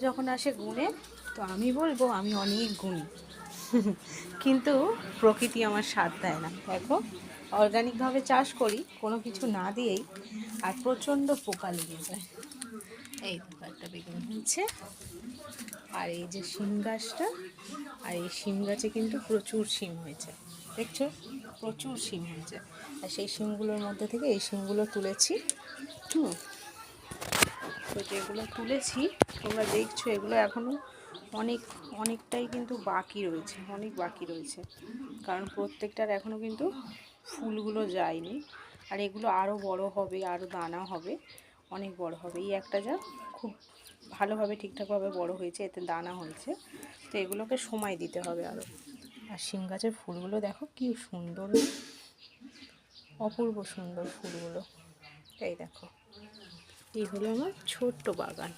যখন আসে গুণে, তো আমি বলবো আমি অনেক গুণী। কিন্তু প্রকৃতি আমার সাথ দেয় না। দেখো, অর্গানিকভাবে চাষ করি কোনো কিছু না দিয়েই, আর প্রচণ্ড পোকা লেগে যায়। এই দেখো একটা বেগুন হচ্ছে, আর এই যে শিম গাছটা, আর এই শিম গাছে কিন্তু প্রচুর শিম হয়েছে, দেখছো প্রচুর শিম হয়েছে। আর সেই শিমগুলোর মধ্যে থেকে এই শিমগুলো তুলেছি। তো যেগুলো তুলেছি তোমরা দেখছো, এগুলো এখনও অনেকটাই কিন্তু বাকি রয়েছে, অনেক বাকি রয়েছে, কারণ প্রত্যেকটার এখনও কিন্তু ফুলগুলো যায়নি। আর এগুলো আরও বড় হবে, আরও দানা হবে, অনেক বড় হবে। এই একটা যা খুব ভালোভাবে ঠিকঠাকভাবে বড় হয়েছে, এতে দানা হয়েছে, তো এগুলোকে সময় দিতে হবে আরও। আর শিম গাছের ফুলগুলো দেখো কি সুন্দর, অপূর্ব সুন্দর ফুলগুলো। এই দেখো, এই হলো আমার ছোট্ট বাগান।